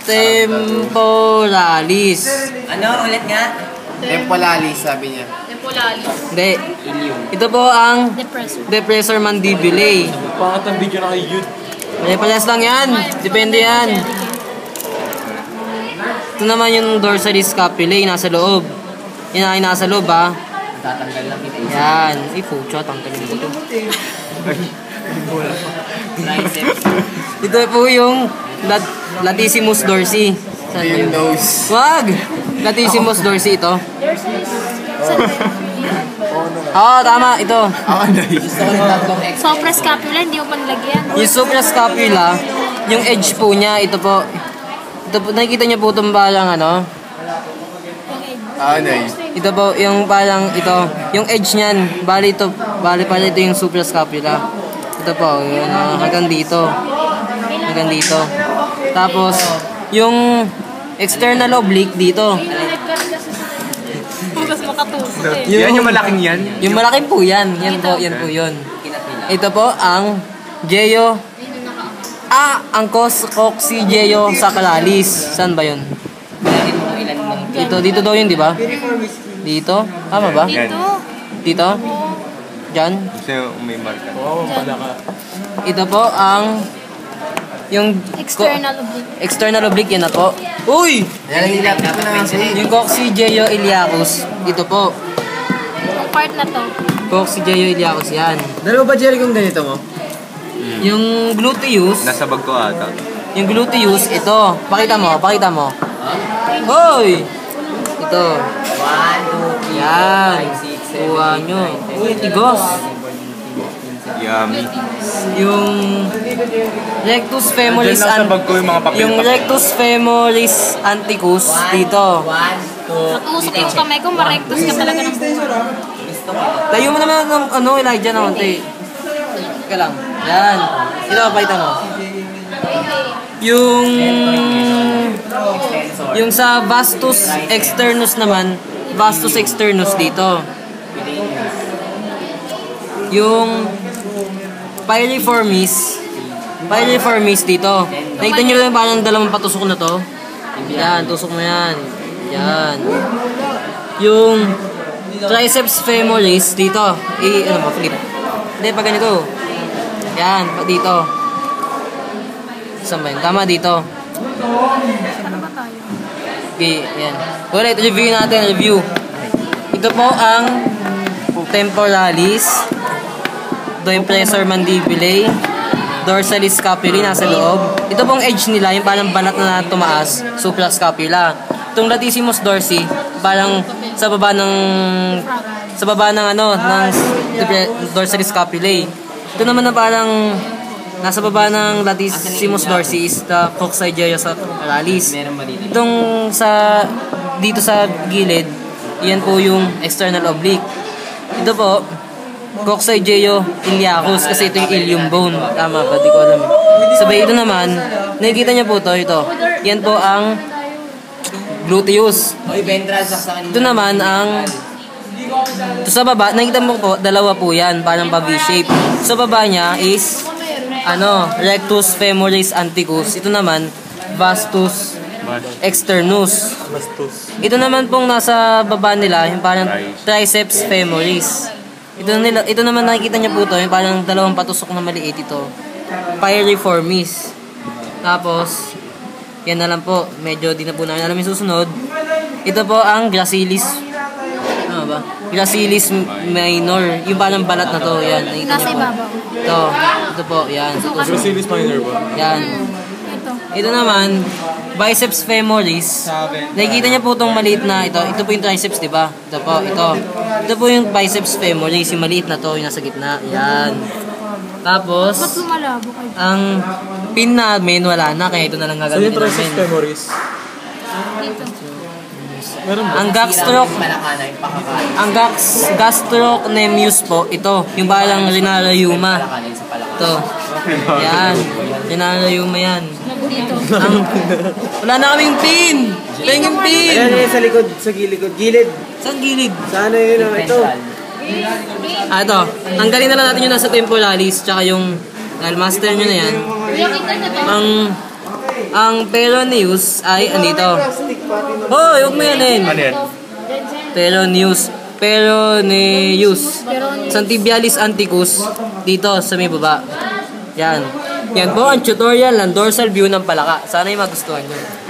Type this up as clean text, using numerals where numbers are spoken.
Temporalis. Ano ulit nga? Temporalis, sabi niya. Temporalis. Hindi. Ito po ang Depressor. depressor mandibulae. Pangat ang video na kay Jude. Pare-parehas lang yan. Depende yan. Ito naman yung dorsalis scapulae, nasa loob. Yan ay nasa loob ha. Tatanggal lang kita. Yan. Ay, pucha, tanggalin ko ito. Triceps. Ito po yung latissimus dorsi. Saan Yung yun? nose. Wag! Latissimus dorsi ito. There's Oo, tama. Ito. Gusto ko ng tatlong extra. Suprascapula, hindi mo panlagyan. Yung suprascapula, yung edge po niya, ito po. Ito po, nakikita niyo po itong parang ano? Nice. Ito po, yung parang ito, yung edge niyan, bali pala ito yung suprascapula. Ito po, yun, hanggang dito. Hanggang dito. Tapos, yung external oblique dito. Tapos makatusok eh. Yan yung malaking yan? Yung malaking po yan. Yan po yun. Ito po ang ang Coccygeo sacralis. Saan ba yun? Dito daw yun, di ba? Dito? Tama ba? Dito. Dito? Diyan? Kasi may marka. Oo, pala ka. Ito po ang yung External oblique. Yan na po. Uy! Yan ang ilapit ko na kasi. Yung Coccygeo iliacus. Ito po. Part na to. Coccygeo iliacus yan. Dalawa ba, Jerry, kung ganito mo? Yung gluteus. Nasa bag ko ata. Yung gluteus, ito. Pakita mo. Hoy! Ito. 1, 2, 3, Yan. 5, 6, 7, Kuha nyo. Uy, tigos. Yummy. Yung rectus femoris Diyan lang sa bag ko yung mga papel. yung rectus femoris anticus dito. 1, 2, Natusok yung kamay ko, marektos ka talaga ng buhay. Tayo mo naman ng ano, Elijah na konti. Teka lang. Yan. Ito, pakita mo. Yung sa vastus externus naman, vastus externus dito. Yung piriformis dito. Nakita nyo lang parang dalawang patusok na to? Yan, tusok mo yan. Yan. Yung triceps femoris dito. Flip. Hindi, pa ganito. Yan, pa dito. Saan ba yun? Tama dito. Saan ba tayo? Okay, yan. Ulit, review natin, review. Ito po ang temporalis, doimpressor mandibulae, dorsalis scapulae nasa loob. Ito pong edge nila, yung parang balat na tumaas, suprascapula. Itong latissimus dorsi, parang sa baba ng dorsalis scapulae. Ito naman na parang nasa baba ng latissimus dorsi is the Coccygeo sacralis. Itong dito sa gilid, yan po yung external oblique. Ito po, Coccygeo iliacus kasi ito yung ilium bone. Tama ba? Di ko alam. Sabay ito naman, nakikita niyo po ito. Yan po ang gluteus. Oy, ventral sa kanina. Ito naman ang ito sa baba, nakita mo po, dalawa po yan, parang pa-V-shape. Sa baba niya is rectus femoris anticus. Ito naman, vastus externus. Ito naman pong nasa baba nila, yung parang triceps femoris. Ito naman nakikita niyo po to, yung parang dalawang patusok na maliit ito. Piriformis. Tapos, yan na lang po. Medyo di na po namin alam yung susunod. Ito po ang gracilis. Ano ba? Gracilis minor. Yung parang balat na to. Yan. Nasa ibabaw. Ito po. Yan. Gracilis minor ba? Yan. Ito naman, biceps femoris. Nakikita niya po itong maliit na ito. Ito po yung triceps, di ba? Ito po, ito. Ito po yung biceps femoris. Yung maliit na to, yung nasa gitna. Yan. Tapos, Ba't lumalabo kayo? ang pin namin, wala na. Kaya ito na lang gagamitin namin. triceps femoris? Dito. Ang gastrocnemius po, ito. Yung parang rinariuma. Ito. Yan. Rinariuma yan. Dito. Wala na kaming pin! Pengin pin! Ayan, sa likod, sa gilid. Gilid. Saan gilid? Sana yun, ito. Ito. Tanggalin na lang natin yung nasa temporalis, tsaka yung dahil master nyo na yan. Ang peroneus ay andito. Hoy, huwag mo yanin. Ano yan? Peroneus. Peroneus. Santibialis anticus. Dito sa may baba. Yan. Yan po ang tutorial ng dorsal view ng palaka. Sana yung magustuhan nyo.